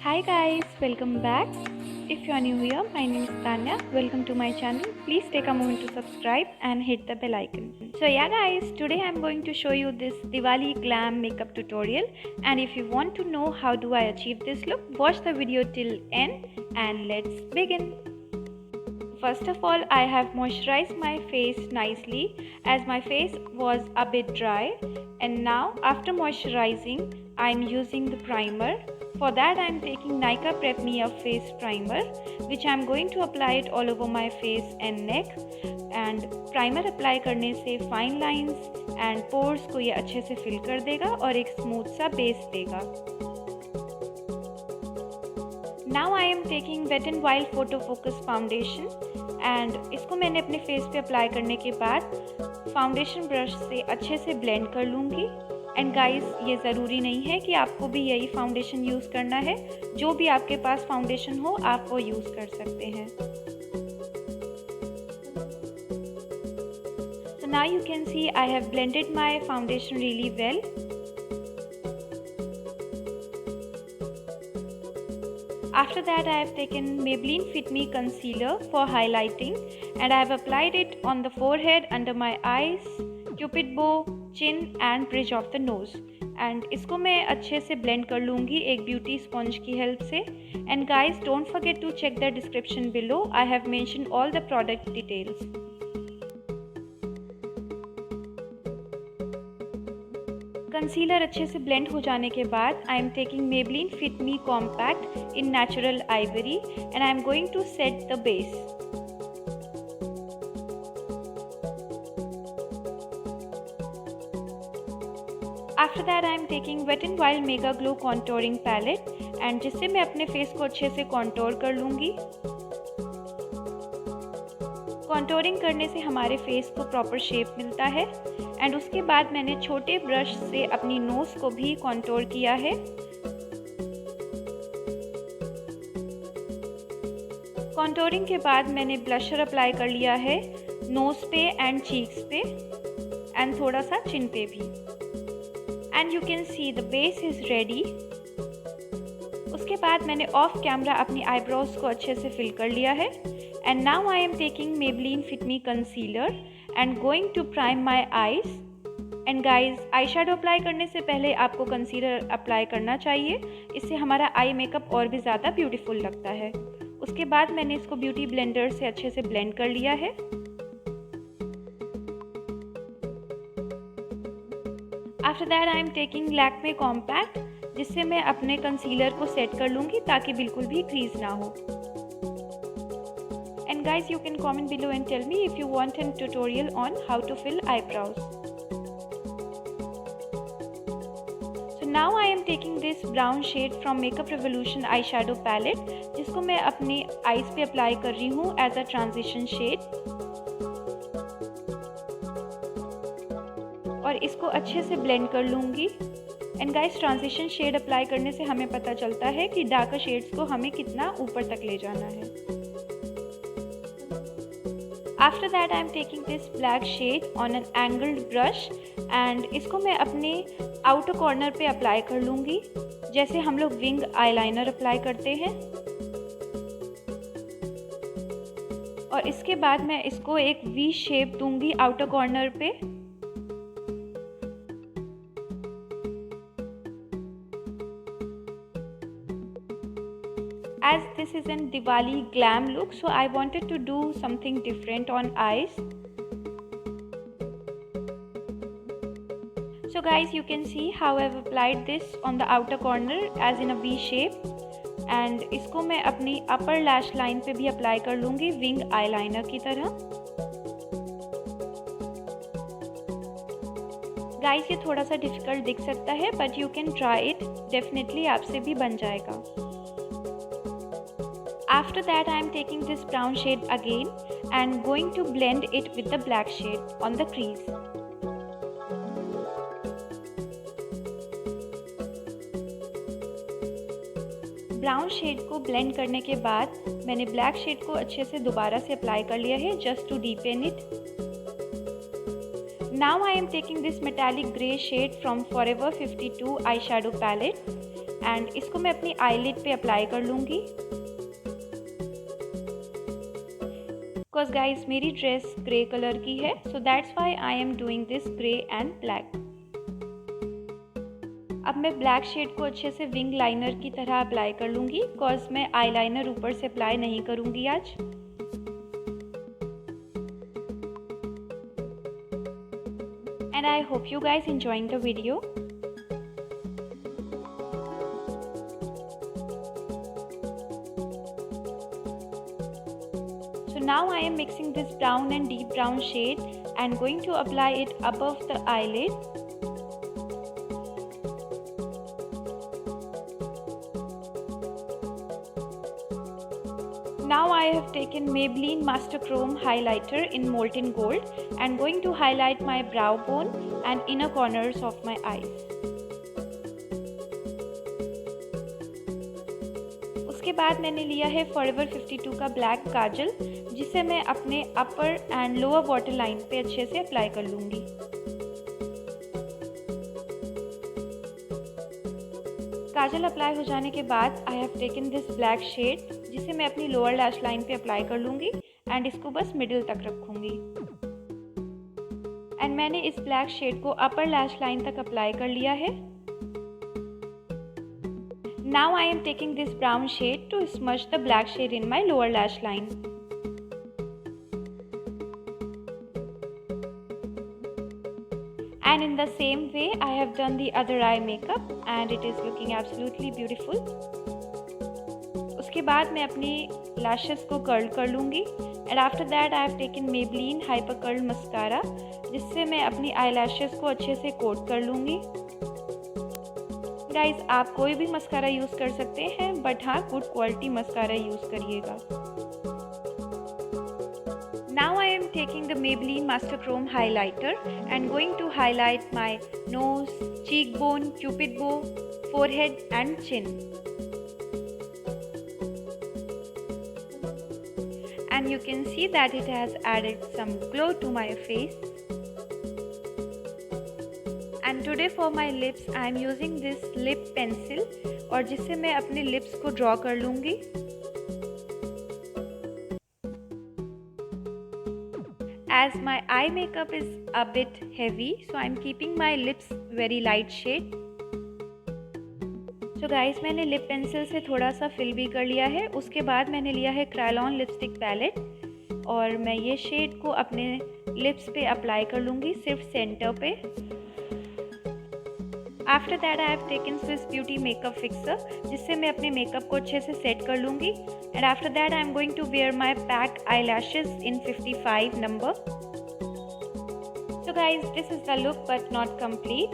Hi guys, welcome back. If you are new here, my name is Tanya. Welcome to my channel. Please take a moment to subscribe and hit the bell icon. So yeah guys, today I am going to show you this Diwali glam makeup tutorial, and if you want to know how do I achieve this look, watch the video till end and let's begin. First of all, I have moisturized my face nicely as my face was a bit dry, and now after moisturizing I am using the primer. For that I am taking Nykaa Prep Me Up face primer, which I am going to apply it all over my face and neck. And primer apply करने से fine lines and pores को ये अच्छे से fill कर देगा और एक स्मूथ सा बेस देगा. Now I am taking Wet n Wild Photo Focus foundation and इसको मैंने अपने फेस पे अप्लाई करने के बाद फाउंडेशन ब्रश से अच्छे से ब्लेंड कर लूँगी. एंड गाइस, ये ज़रूरी नहीं है कि आपको भी यही फाउंडेशन यूज़ करना है. जो भी आपके पास फाउंडेशन हो आप वो यूज़ कर सकते हैं. So now you can see I have blended my foundation really well. After that I have taken Maybelline Fit Me concealer for highlighting and I have applied it on the forehead, under my eyes, cupid bow, chin and bridge of the nose. And इसको मैं अच्छे से blend कर लूँगी एक beauty sponge की help से. And guys, don't forget to check the description below. I have mention all the product details. Concealer अच्छे से ब्लेंड हो जाने के बाद I am taking Maybelline Fit Me compact in natural ivory and I am going to set the base. After that I am taking Wet n Wild mega glow contouring palette and जिससे मैं अपने face को अच्छे से contour कर लूँगी. Contouring करने से हमारे फेस को प्रॉपर शेप मिलता है. एंड उसके बाद मैंने छोटे ब्रश से अपनी नोज़ को भी कॉन्टोर किया है. कॉन्टोरिंग के बाद मैंने ब्लशर अप्लाई कर लिया है नोज़ पे एंड चीक्स पे एंड थोड़ा सा चिन पे भी. And you can see the base is ready. उसके बाद मैंने ऑफ कैमरा अपनी आईब्रोज को अच्छे से फिल कर लिया है. And now I am taking Maybelline Fit Me concealer and going to prime my eyes. And guys, eye shadow apply करने से पहले आपको कंसीलर अप्लाई करना चाहिए. इससे हमारा आई मेकअप और भी ज़्यादा ब्यूटीफुल लगता है. उसके बाद मैंने इसको ब्यूटी ब्लेंडर से अच्छे से ब्लेंड कर लिया है. After that I am taking Lakme compact जिससे मैं अपने कंसीलर को सेट कर लूँगी ताकि बिल्कुल भी क्रीज ना हो. And guys, you can comment below and tell me if you want a tutorial on how to fill eyebrows. So now I am taking this brown shade from Makeup Revolution eyeshadow palette जिसको मैं अपने eyes पे apply कर रही हूँ as a transition shade. और इसको अच्छे से ब्लेंड कर लूँगी. And guys, transition shade apply करने से हमें पता चलता है कि डार्कर शेड्स को हमें कितना ऊपर तक ले जाना है. After that I am taking this black shade on an angled brush and इसको मैं अपने आउटर कॉर्नर पे अप्लाई कर लूँगी जैसे हम लोग विंग आईलाइनर अप्लाई करते हैं. और इसके बाद मैं इसको एक वी शेप दूंगी आउटर कॉर्नर पे. As this is a Diwali glam look, so I wanted to do something different on eyes. So guys, you can see how I've applied this on the outer corner as in a V shape. And इसको मैं अपनी upper lash line पे भी apply कर लूँगी wing eyeliner की तरह. Guys, ये थोड़ा सा difficult दिख सकता है but you can try it. Definitely आपसे भी बन जाएगा. After that I am taking this brown shade again and going to blend it with the black shade on the crease. Brown shade को ब्लेंड करने के बाद मैंने ब्लैक शेड को अच्छे से दोबारा से अप्लाई कर लिया है just to deepen it. Now I am taking this metallic grey shade from Forever 52 eyeshadow palette and इसको मैं अपनी आईलिड पे अप्लाई कर लूँगी। बिकॉज गाइज मेरी ड्रेस ग्रे कलर की है, so that's why I am doing this grey and black. अब मैं ब्लैक शेड को अच्छे से विंग लाइनर की तरह अप्लाई कर लूँगी, बिकॉज मैं आईलाइनर ऊपर से अप्लाई नहीं करूँगी आज। And I hope you guys enjoying the video. So now I am mixing this brown and deep brown shade and going to apply it above the eyelid. Now I have taken Maybelline Master Chrome highlighter in molten gold and going to highlight my brow bone and inner corners of my eyes. उसके बाद मैंने लिया है Forever 52 का black काजल, जिसे मैं अपने अपर and lower water line पे अच्छे से अप्लाई कर लूँगी। काजल अप्लाई हो जाने के बाद I have taken this black shade, जिसे मैं अपनी लोअर लैश लाइन पे अप्लाई कर लूँगी एंड इसको बस मिडिल तक रखूँगी। एंड मैंने इस ब्लैक शेड को अपर लैश लाइन तक अप्लाई कर लिया है। Now I am taking this brown shade to smudge the black shade in my lower lash line. And in the same way I have done the other eye makeup and it is looking absolutely beautiful. उसके बाद मैं अपनी lashes को curl कर लूँगी and after that I have taken Maybelline Hyper Curl Mascara, जिससे मैं अपनी eyelashes को अच्छे से कोट कर लूँगी। गाइज आप कोई भी मस्कारा यूज़ कर सकते हैं, बट हाँ गुड क्वालिटी मस्कारा यूज़ करिएगा। Now I am taking the Maybelline Master Chrome highlighter and going to highlight my nose, cheekbone, cupid bow, forehead and chin. And you can see that it has added some glow to my face. And today for my lips I am using this lip pencil, और जिससे मैं अपने lips को draw कर लूँगी। As my eye makeup is a bit heavy, so I am keeping my lips very light shade. So guys मैंने lip pencil से थोड़ा सा फिल भी कर लिया है। उसके बाद मैंने लिया है क्रायलॉन लिपस्टिक पैलेट और मैं ये शेड को अपने लिप्स पे अप्लाई कर लूँगी, सिर्फ सेंटर पे। After that I have taken Swiss beauty makeup fixer, जिससे मैं अपने मेकअप को अच्छे से सेट कर लूँगी। And after that I am going to wear my pack eye lashes in 55 number. So guys this is the look but not complete.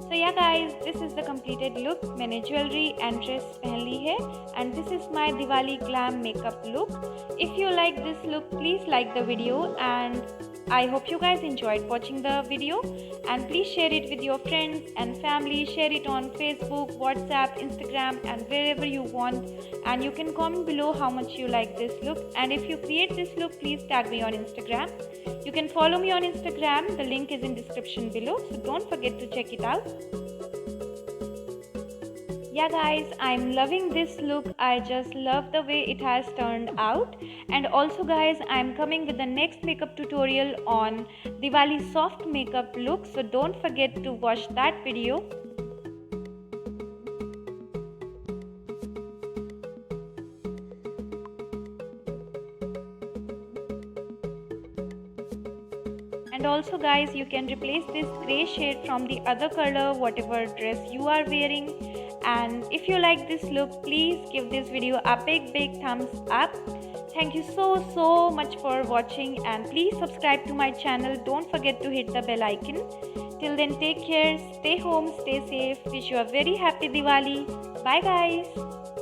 So yeah guys, this is the completed look. मैंने jewellery and dress पहन ली है and this is my Diwali glam makeup look. If you like this look, please like the video and I hope you guys enjoyed watching the video and please share it with your friends and family. Share it on Facebook, WhatsApp, Instagram and wherever you want, and you can comment below how much you like this look, and if you create this look, please tag me on Instagram. You can follow me on Instagram, the link is in description below, so don't forget to check it out. Yeah guys, I'm loving this look. I just love the way it has turned out. And also guys, I'm coming with the next makeup tutorial on Diwali soft makeup look, so don't forget to watch that video. And also guys, you can replace this grey shade from the other color whatever dress you are wearing. And if you like this look, please give this video a big thumbs up. Thank you so much for watching, and please subscribe to my channel. Don't forget to hit the bell icon. Till then, take care, stay home, stay safe. Wish you a very happy Diwali. Bye guys.